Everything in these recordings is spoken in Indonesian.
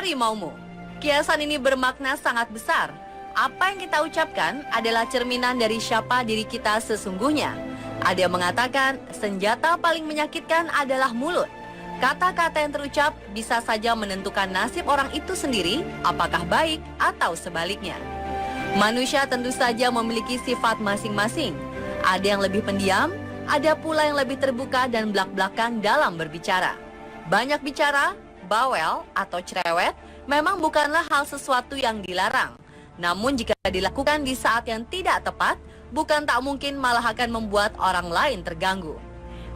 harimaumu. Kiasan ini bermakna sangat besar. Apa yang kita ucapkan adalah cerminan dari siapa diri kita sesungguhnya. Ada yang mengatakan senjata paling menyakitkan adalah mulut. Kata-kata yang terucap bisa saja menentukan nasib orang itu sendiri, apakah baik atau sebaliknya. Manusia tentu saja memiliki sifat masing-masing. Ada yang lebih pendiam, ada pula yang lebih terbuka dan belak-belakan dalam berbicara. Banyak bicara, bawel atau cerewet memang bukanlah hal sesuatu yang dilarang. Namun jika dilakukan di saat yang tidak tepat, bukan tak mungkin malah akan membuat orang lain terganggu.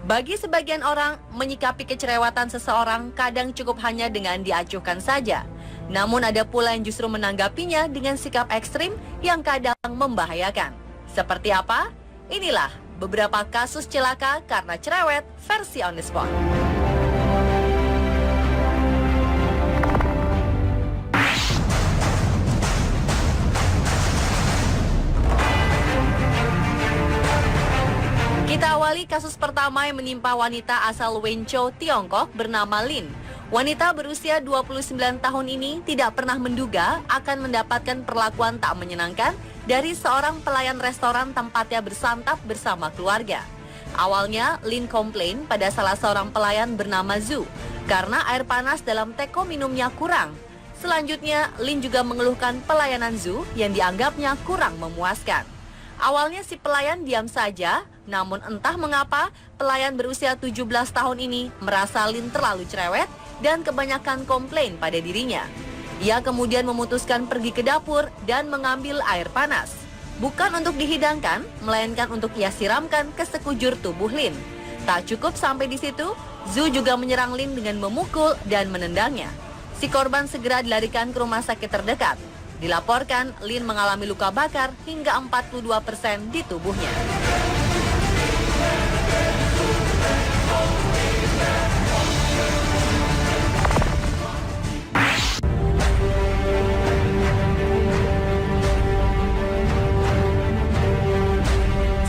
Bagi sebagian orang, menyikapi kecerewetan seseorang kadang cukup hanya dengan diacuhkan saja. Namun ada pula yang justru menanggapinya dengan sikap ekstrim yang kadang membahayakan. Seperti apa? Inilah beberapa kasus celaka karena cerewet versi On The Spot. Kita awali kasus pertama yang menimpa wanita asal Wenzhou, Tiongkok bernama Lin. Wanita berusia 29 tahun ini tidak pernah menduga akan mendapatkan perlakuan tak menyenangkan dari seorang pelayan restoran tempatnya bersantap bersama keluarga. Awalnya, Lin komplain pada salah seorang pelayan bernama Zhu karena air panas dalam teko minumnya kurang. Selanjutnya, Lin juga mengeluhkan pelayanan Zhu yang dianggapnya kurang memuaskan. Awalnya si pelayan diam saja, namun entah mengapa pelayan berusia 17 tahun ini merasa Lin terlalu cerewet dan kebanyakan komplain pada dirinya. Ia kemudian memutuskan pergi ke dapur dan mengambil air panas. Bukan untuk dihidangkan, melainkan untuk ia siramkan ke sekujur tubuh Lin. Tak cukup sampai di situ, Zhu juga menyerang Lin dengan memukul dan menendangnya. Si korban segera dilarikan ke rumah sakit terdekat. Dilaporkan, Lin mengalami luka bakar hingga 42% di tubuhnya.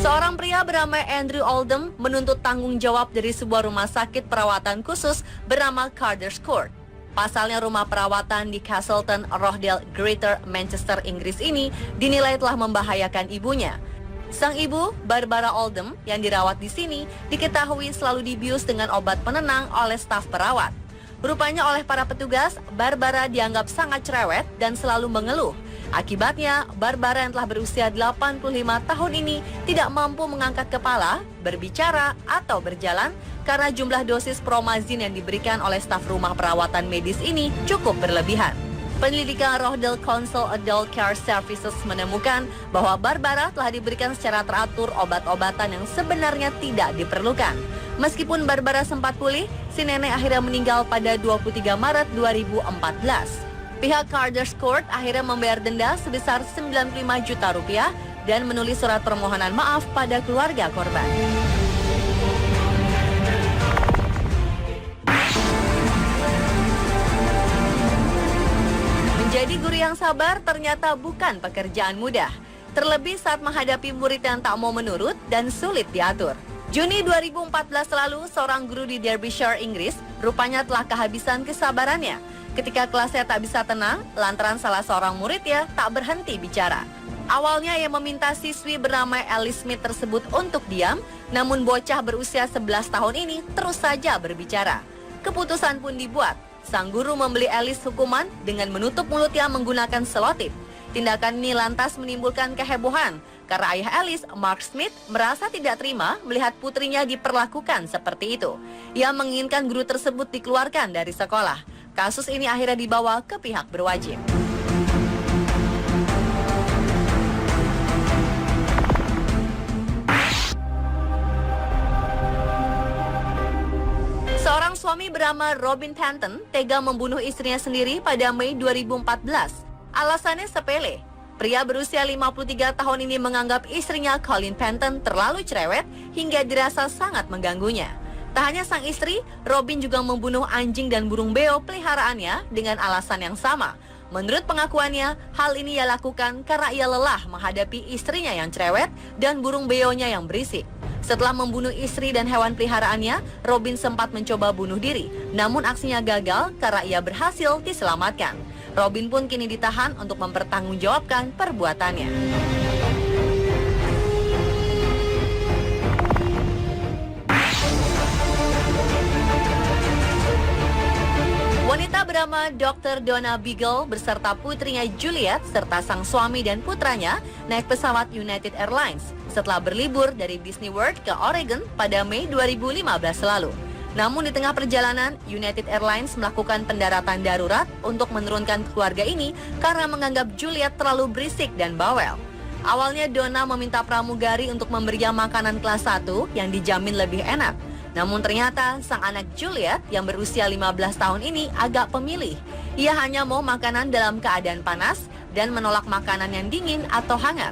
Seorang pria bernama Andrew Oldham menuntut tanggung jawab dari sebuah rumah sakit perawatan khusus bernama Carter's Court. Pasalnya rumah perawatan di Castleton, Rochdale, Greater Manchester, Inggris ini dinilai telah membahayakan ibunya. Sang ibu, Barbara Oldham, yang dirawat di sini, diketahui selalu dibius dengan obat penenang oleh staf perawat. Rupanya oleh para petugas, Barbara dianggap sangat cerewet dan selalu mengeluh. Akibatnya, Barbara yang telah berusia 85 tahun ini tidak mampu mengangkat kepala, berbicara, atau berjalan karena jumlah dosis promazin yang diberikan oleh staf rumah perawatan medis ini cukup berlebihan. Penyelidikan Rochdale Council Adult Care Services menemukan bahwa Barbara telah diberikan secara teratur obat-obatan yang sebenarnya tidak diperlukan. Meskipun Barbara sempat pulih, si nenek akhirnya meninggal pada 23 Maret 2014. Pihak Carter's Court akhirnya membayar denda sebesar 95 juta rupiah dan menulis surat permohonan maaf pada keluarga korban. Menjadi guru yang sabar ternyata bukan pekerjaan mudah. Terlebih saat menghadapi murid yang tak mau menurut dan sulit diatur. Juni 2014 lalu, seorang guru di Derbyshire, Inggris, rupanya telah kehabisan kesabarannya. Ketika kelasnya tak bisa tenang, lantaran salah seorang muridnya tak berhenti bicara. Awalnya ia meminta siswi bernama Alice Smith tersebut untuk diam, namun bocah berusia 11 tahun ini terus saja berbicara. Keputusan pun dibuat. Sang guru memberi Alice hukuman dengan menutup mulutnya menggunakan selotip. Tindakan ini lantas menimbulkan kehebohan, karena ayah Alice, Mark Smith, merasa tidak terima melihat putrinya diperlakukan seperti itu. Ia menginginkan guru tersebut dikeluarkan dari sekolah. Kasus ini akhirnya dibawa ke pihak berwajib. Seorang suami bernama Robin Panton tega membunuh istrinya sendiri pada Mei 2014. Alasannya sepele. Pria berusia 53 tahun ini menganggap istrinya Colleen Panton terlalu cerewet hingga dirasa sangat mengganggunya. Tak hanya sang istri, Robin juga membunuh anjing dan burung beo peliharaannya dengan alasan yang sama. Menurut pengakuannya, hal ini ia lakukan karena ia lelah menghadapi istrinya yang cerewet dan burung beonya yang berisik. Setelah membunuh istri dan hewan peliharaannya, Robin sempat mencoba bunuh diri. Namun aksinya gagal karena ia berhasil diselamatkan. Robin pun kini ditahan untuk mempertanggungjawabkan perbuatannya. Wanita bernama Dr. Donna Beagle beserta putrinya Juliet serta sang suami dan putranya naik pesawat United Airlines setelah berlibur dari Disney World ke Oregon pada Mei 2015 lalu. Namun di tengah perjalanan, United Airlines melakukan pendaratan darurat untuk menurunkan keluarga ini karena menganggap Juliet terlalu berisik dan bawel. Awalnya Donna meminta pramugari untuk memberinya makanan kelas 1 yang dijamin lebih enak. Namun ternyata sang anak Juliet yang berusia 15 tahun ini agak pemilih. Ia hanya mau makanan dalam keadaan panas dan menolak makanan yang dingin atau hangat.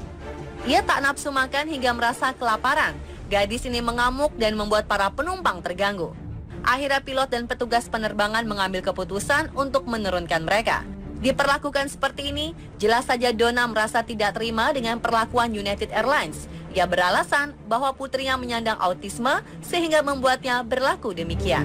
Ia tak nafsu makan hingga merasa kelaparan. Gadis ini mengamuk dan membuat para penumpang terganggu. Akhirnya pilot dan petugas penerbangan mengambil keputusan untuk menurunkan mereka. Diperlakukan seperti ini, jelas saja Donna merasa tidak terima dengan perlakuan United Airlines. Ia beralasan bahwa putrinya menyandang autisme sehingga membuatnya berlaku demikian.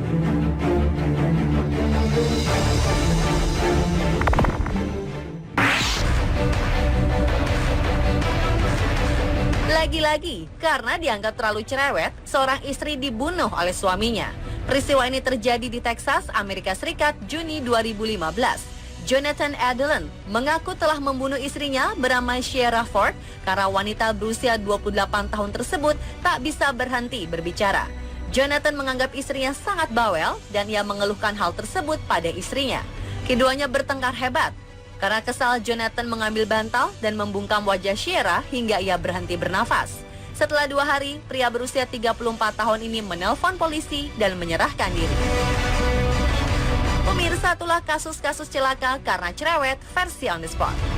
Lagi-lagi, karena dianggap terlalu cerewet, seorang istri dibunuh oleh suaminya. Peristiwa ini terjadi di Texas, Amerika Serikat, Juni 2015. Jonathan Adelon mengaku telah membunuh istrinya bernama Sierra Ford karena wanita berusia 28 tahun tersebut tak bisa berhenti berbicara. Jonathan menganggap istrinya sangat bawel dan ia mengeluhkan hal tersebut pada istrinya. Keduanya bertengkar hebat. Karena kesal, Jonathan mengambil bantal dan membungkam wajah Sierra hingga ia berhenti bernafas. Setelah 2 hari, pria berusia 34 tahun ini menelpon polisi dan menyerahkan diri. Pemirsa, itulah kasus-kasus celaka karena cerewet versi On The Spot.